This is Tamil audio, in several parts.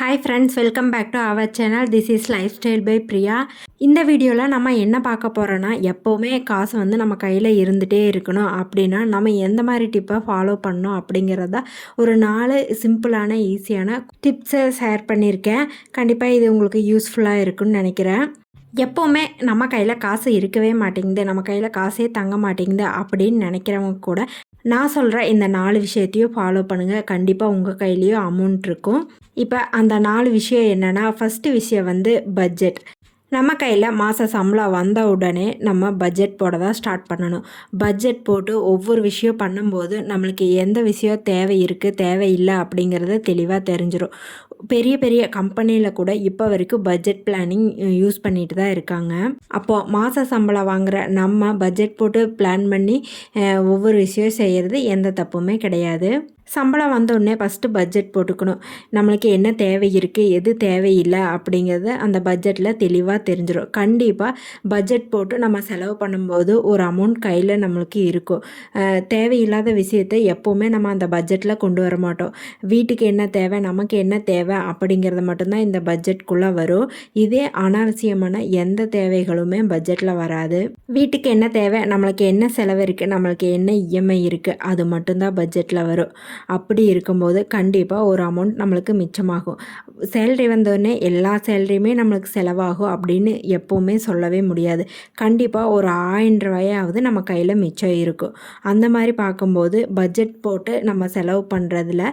Hi friends, welcome back to our channel. This is lifestyle by Priya. இந்த வீடியோவில் நம்ம என்ன பார்க்க போகிறோன்னா, எப்போவுமே காசு நம்ம கையில் இருந்துகிட்டே இருக்கணும் அப்படின்னா நம்ம எந்த மாதிரி டிப்பை ஃபாலோ பண்ணணும் அப்படிங்கிறத ஒரு 4 சிம்பிளான ஈஸியான டிப்ஸை ஷேர் பண்ணியிருக்கேன். கண்டிப்பாக இது உங்களுக்கு யூஸ்ஃபுல்லாக இருக்குன்னு நினைக்கிறேன். எப்போவுமே நம்ம கையில் காசு இருக்கவே மாட்டேங்குது, நம்ம கையில் காசே தங்க மாட்டேங்குது அப்படின்னு நினைக்கிறவங்க கூட நான் சொல்கிற இந்த 4 விஷயத்தையும் ஃபாலோ பண்ணுங்கள். கண்டிப்பாக உங்கள் கையிலையும் அமௌண்ட் இருக்கும். இப்போ அந்த 4 விஷயம் என்னென்னா, ஃபஸ்ட்டு விஷயம் பட்ஜெட். நம்ம கையில் மாத சம்பளம் வந்த உடனே நம்ம பட்ஜெட் போட தான் ஸ்டார்ட் பண்ணணும். பட்ஜெட் போட்டு ஒவ்வொரு விஷயம் பண்ணும்போது நம்மளுக்கு எந்த விஷயம் தேவை இருக்குது தேவையில்லை அப்படிங்கிறத தெளிவாக தெரிஞ்சிடும். பெரிய பெரிய கம்பெனியில் கூட இப்போ வரைக்கும் பட்ஜெட் பிளானிங் யூஸ் பண்ணிட்டு தான் இருக்காங்க. அப்போது மாத சம்பளம் வாங்குகிற நம்ம பட்ஜெட் போட்டு பிளான் பண்ணி ஒவ்வொரு விஷயம் செய்கிறது எந்த தப்புமே கிடையாது. சம்பளம் வந்தோடனே ஃபஸ்ட்டு பட்ஜெட் போட்டுக்கணும். நம்மளுக்கு என்ன தேவை இருக்குது எது தேவையில்லை அப்படிங்கிறத அந்த பட்ஜெட்டில் தெளிவாக தெரிஞ்சிடும். கண்டிப்பாக பட்ஜெட் போட்டு நம்ம செலவு பண்ணும்போது ஒரு அமௌண்ட் கையில் நம்மளுக்கு இருக்கும். தேவையில்லாத விஷயத்தை எப்போவுமே நம்ம அந்த பட்ஜெட்டில் கொண்டு வர மாட்டோம். வீட்டுக்கு என்ன தேவை, நமக்கு என்ன தேவை அப்படிங்கிறது மட்டும்தான் இந்த பட்ஜெட்குள்ளே வரும். இதே அனாவசியமான எந்த தேவைகளுமே பட்ஜெட்டில் வராது. வீட்டுக்கு என்ன தேவை, நம்மளுக்கு என்ன செலவு இருக்குது, நம்மளுக்கு என்ன இஎம்ஐ இருக்குது, அது மட்டும்தான் பட்ஜெட்டில் வரும். அப்படி இருக்கும்போது கண்டிப்பாக ஒரு அமௌண்ட் நம்மளுக்கு மிச்சமாகும். சேல்ரி வந்தோடனே எல்லா சேல்ரியுமே நம்மளுக்கு செலவாகும் அப்படின்னு எப்போவுமே சொல்லவே முடியாது. கண்டிப்பாக ஒரு 1000 ரூபாயாவது நம்ம கையில் மிச்சம் இருக்கும். அந்த மாதிரி பார்க்கும்போது பட்ஜெட் போட்டு நம்ம செலவு பண்ணுறதுல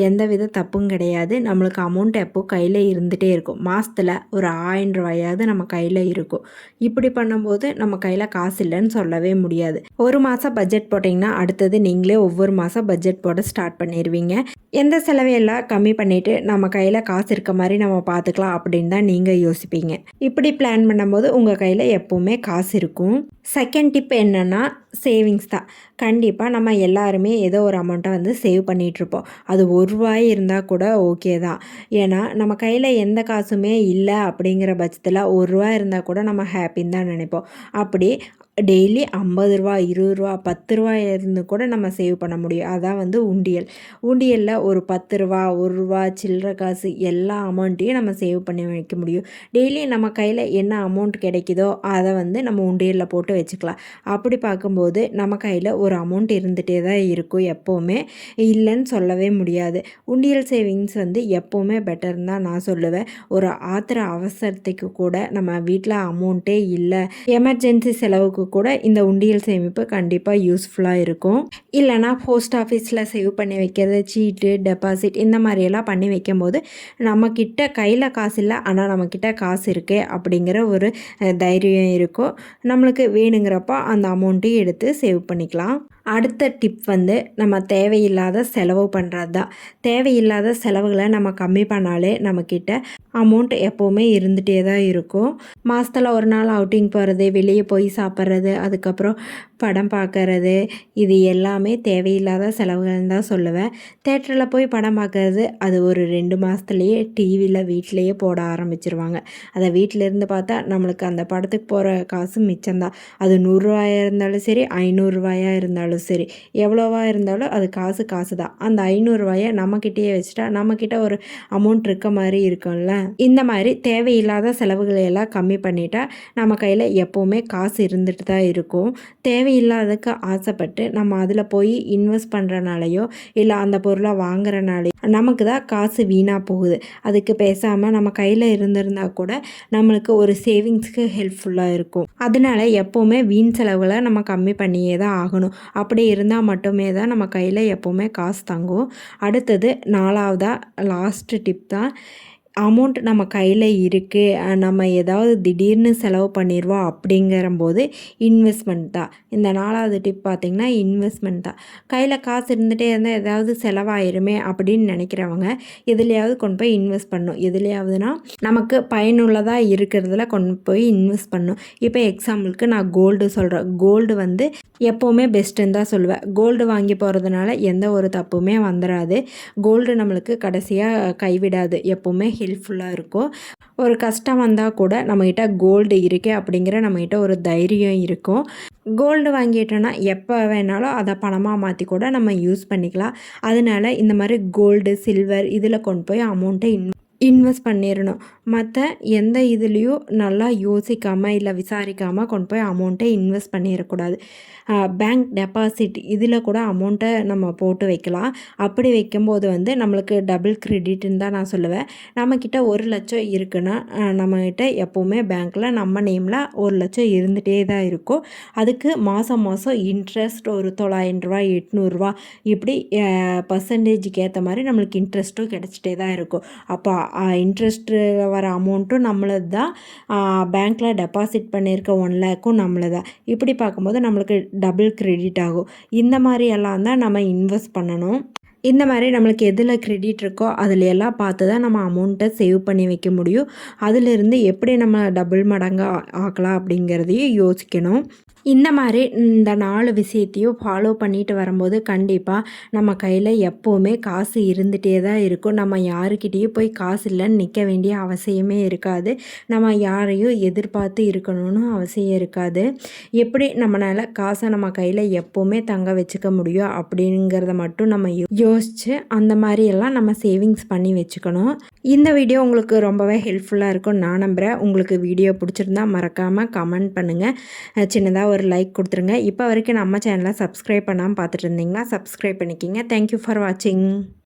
எந்தவித தப்பும் கிடையாது. நம்மளுக்கு அமௌண்ட் எப்போ கையில் இருந்துகிட்டே இருக்கும். மாதத்தில் ஒரு 1000 ரூபாயாவது நம்ம கையில் இருக்கும். இப்படி பண்ணும்போது நம்ம கையில் காசு இல்லைன்னு சொல்லவே முடியாது. ஒரு மாதம் பட்ஜெட் போட்டிங்கன்னா அடுத்தது நீங்களே ஒவ்வொரு மாதம் பட்ஜெட் போட ஸ்டார்ட் பண்ணிடுவீங்க. எந்த செலவையெல்லாம் கம்மி பண்ணிவிட்டு நம்ம கையில் காசு இருக்க மாதிரி நம்ம பார்த்துக்கலாம் அப்படின்னு தான் நீங்கள் யோசிப்பீங்க. இப்படி பிளான் பண்ணும்போது உங்கள் கையில் எப்போவுமே காசு இருக்கும். செகண்ட் டிப் என்னென்னா, சேவிங்ஸ் தான். கண்டிப்பாக நம்ம எல்லாருமே ஏதோ ஒரு அமௌண்ட்டை சேவ் பண்ணிகிட்ருப்போம். அது ₹1 இருந்தால் கூட ஓகே தான். ஏன்னா நம்ம கையில் எந்த காசுமே இல்லை அப்படிங்கிற பட்சத்தில் ₹1 இருந்தால் கூட நம்ம ஹாப்பின்னு தான் நினைப்போம். அப்படி டெய்லி ₹50, ₹20, ₹10 இருந்து கூட நம்ம சேவ் பண்ண முடியும். அதான் உண்டியல். உண்டியலில் ஒரு ₹10, ₹1 சில்லற காசு எல்லா அமௌண்ட்டையும் நம்ம சேவ் பண்ணி வைக்க முடியும். டெய்லி நம்ம கையில் என்ன அமௌண்ட் கிடைக்குதோ அதை நம்ம உண்டியலில் போட்டு வச்சுக்கலாம். அப்படி பார்க்கும்போது நம்ம கையில் ஒரு அமௌண்ட் இருந்துகிட்டே தான் இருக்கும். எப்போவுமே இல்லைன்னு சொல்லவே முடியாது. உண்டியல் சேவிங்ஸ் எப்போவுமே பெட்டர்னு தான் நான் சொல்லுவேன். ஒரு ஆத்திர அவசரத்துக்கு கூட நம்ம வீட்டில் அமௌண்ட்டே இல்லை, எமர்ஜென்சி செலவுக்கு கூட இந்த உண்டியல் சேமிப்பு கண்டிப்பாக யூஸ்ஃபுல்லாக இருக்கும். இல்லைனா போஸ்ட் ஆஃபீஸில் சேவ் பண்ணி வைக்கிறது, சீட்டு, டெபாசிட் இந்த மாதிரியெல்லாம் பண்ணி வைக்கும்போது நம்மக்கிட்ட கையில் காசு இல்லை, ஆனால் நம்மக்கிட்ட காசு இருக்குது அப்படிங்கிற ஒரு தைரியம் இருக்கும். நம்மளுக்கு வேணுங்கிறப்போ அந்த அமௌண்ட்டையும் எடுத்து சேவ் பண்ணிக்கலாம். அடுத்த டிப் நம்ம தேவையில்லாத செலவு பண்ணுறது தான். தேவையில்லாத செலவுகளை நம்ம கம்மி பண்ணாலே நம்மக்கிட்ட அமௌண்ட் எப்போவுமே இருந்துகிட்டே தான் இருக்கும். மாதத்தில் ஒரு நாள் அவுட்டிங் போகிறது, வெளியே போய் சாப்பிட்றது, அதுக்கப்புறம் படம் பார்க்கறது, இது எல்லாமே தேவையில்லாத செலவுகள்னு தான் சொல்லுவேன். தேட்டரில் போய் படம் பார்க்கறது அது ஒரு 2 மாதத்துலேயே டிவியில் வீட்டிலையே போட ஆரம்பிச்சிருவாங்க. அதை வீட்டிலேருந்து பார்த்தா நம்மளுக்கு அந்த படத்துக்கு போகிற காசு மிச்சம்தான். அது ₹100 இருந்தாலும் சரி, ₹500 இருந்தாலும் சரி, எவ்வளோவா இருந்தாலும் அது காசு தான். அந்த ₹500 நம்மக்கிட்டேயே வச்சுட்டா நம்மக்கிட்ட ஒரு அமௌண்ட் இருக்க மாதிரி இருக்கும்ல. இந்த மாதிரி தேவையில்லாத செலவுகளை எல்லாம் கம்மி பண்ணிட்டா நம்ம கையில் எப்போவுமே காசு இருந்துட்டு தான் இருக்கும். தேவையில்லாததுக்கு ஆசைப்பட்டு நம்ம அதில் போய் இன்வெஸ்ட் பண்ணுறனாலையோ இல்லை அந்த பொருளை வாங்குறனாலையோ நமக்கு தான் காசு வீணாக போகுது. அதுக்கு பேசாமல் நம்ம கையில் இருந்திருந்தால் கூட நம்மளுக்கு ஒரு சேவிங்ஸ்க்கு ஹெல்ப்ஃபுல்லாக இருக்கும். அதனால எப்போவுமே வீண் செலவுகளை நம்ம கம்மி பண்ணியே தான் ஆகணும். அப்படி இருந்தால் மட்டுமே தான் நம்ம கையில் எப்போவுமே காசு தங்கும். அடுத்தது 4வதாக லாஸ்ட் டிப் தான். அமௌண்ட் நம்ம கையில் இருக்குது, நம்ம ஏதாவது திடீர்னு செலவு பண்ணிடுவோம் அப்படிங்கிறம்போது இன்வெஸ்ட்மெண்ட் தான். இந்த 4வது டிப் பார்த்திங்கன்னா இன்வெஸ்ட்மெண்ட் தான். கையில் காசு இருந்துகிட்டே இருந்தால் ஏதாவது செலவாயிருமே அப்படின்னு நினைக்கிறவங்க எதுலையாவது கொண்டு போய் இன்வெஸ்ட் பண்ணணும். எதுலையாவதுனா நமக்கு பயனுள்ளதாக இருக்கிறதுல கொண்டு போய் இன்வெஸ்ட் பண்ணணும். இப்போ எக்ஸாம்பிளுக்கு நான் கோல்டு சொல்கிறேன். கோல்டு எப்போவுமே பெஸ்ட்டுன்னு தான் சொல்லுவேன். கோல்டு வாங்கி போகிறதுனால எந்த ஒரு தப்புமே வந்துடாது. கோல்டு நம்மளுக்கு கடைசியாக கைவிடாது, எப்போவுமே ஹெல்ப்ஃபுல்லாக இருக்கும். ஒரு கஷ்டம் வந்தால் கூட நம்மக்கிட்ட கோல்டு இருக்குது அப்படிங்கிற நம்மக்கிட்ட ஒரு தைரியம் இருக்கும். கோல்டு வாங்கிட்டோன்னா எப்போ வேணாலும் அதை பணமாக மாற்றி கூட நம்ம யூஸ் பண்ணிக்கலாம். அதனால இந்த மாதிரி கோல்டு, சில்வர் இதில் கொண்டு போய் அமௌண்ட்டை இன்வெஸ்ட் பண்ணிறணும். மத்த எந்த இதுலயும் நல்லா யோசிக்காம, இல்ல விசாரிக்காம கொண்டு போய் அமௌண்ட்ட இன்வெஸ்ட் பண்ணிறக்கூடாது. பேங்க் டெபாசிட் இதில கூட அமௌண்ட்ட நம்ம போட்டு வைக்கலாம். அப்படி வைக்கும்போது வந்து நம்மளுக்கு டபுள் கிரெடிட்ன்னு தான் நான் சொல்லுவேன். நம்மக்கிட்ட 1,00,000 இருக்குன்னா, நம்மகிட்ட எப்பவுமே பேங்க்ல நம்ம நேம்ல 1,00,000 இருந்துட்டே தான் இருக்கும். அதுக்கு மாசம் மாசம் இன்ட்ரெஸ்ட் ஒரு ரூ. 900 ரூ. 800 இப்படி பெர்சன்டேஜுக்கு ஏத்த மாரி நம்மளுக்கு இன்ட்ரெஸ்ட்டும் கிடைச்சிட்டே தான் இருக்கும். அப்போ இன்ட்ரெஸ்ட்டு வர அமௌண்ட்டும் நம்மளது தான். பேங்க்ல டெபாசிட் பண்ணியிருக்க 1,00,000ம் நம்மளது தான். இப்படி பார்க்கும்போது நம்மளுக்கு டபுள் கிரெடிட் ஆகும். இந்த மாரி எல்லாம் தான் நம்ம இன்வெஸ்ட் பண்ணணும். இந்த மாரி நம்மளுக்கு எதில கிரெடிட் இருக்கோ அதில எல்லாம் பார்த்து தான் நம்ம அமௌண்ட்ட சேவ் பண்ணி வைக்க முடியும். அதிலிருந்து எப்படி நம்ம டபுள் மடங்கா ஆக்கலாம் அப்படிங்கிறதையும் யோசிக்கணும். இந்த மாரி இந்த 4 விஷயத்தையும் ஃபாலோ பண்ணிட்டு வரும்போது கண்டிப்பா நம்ம கையில எப்பவுமே காசு இருந்துட்டே தான் இருக்கும். நம்ம யாருக்கிட்டயும் போய் காசு இல்லன்னு நிக்க வேண்டிய அவசியமே இருக்காது. நம்ம யாரையும் எதிர்பார்த்து இருக்கணும்னு அவசியம் இருக்காது. எப்படி நம்மனால காச நம்ம கையில எப்பவுமே தங்க வச்சுக்க முடியும் அப்படிங்கிறத மட்டும் நம்ம யோசிச்சு அந்த மாரியெல்லாம் நம்ம சேவிங்ஸ் பண்ணி வச்சுக்கணும். இந்த வீடியோ உங்களுக்கு ரொம்பவே ஹெல்ப்ஃபுல்லா இருக்கும்னு நான் நம்புறேன். உங்களுக்கு வீடியோ பிடிச்சிருந்தா மறக்காம கமெண்ட் பண்ணுங்க. சின்னதா ஒரு லைக் குடுத்துருங்க. இப்போ வரைக்கும் நம்ம சேனலை சப்ஸ்கிரைப் பண்ணாமல் பார்த்துட்டு இருந்தீங்கன்னா சப்ஸ்கிரைப் பண்ணிக்கிங்க. தேங்க்யூ ஃபார் வாட்சிங்.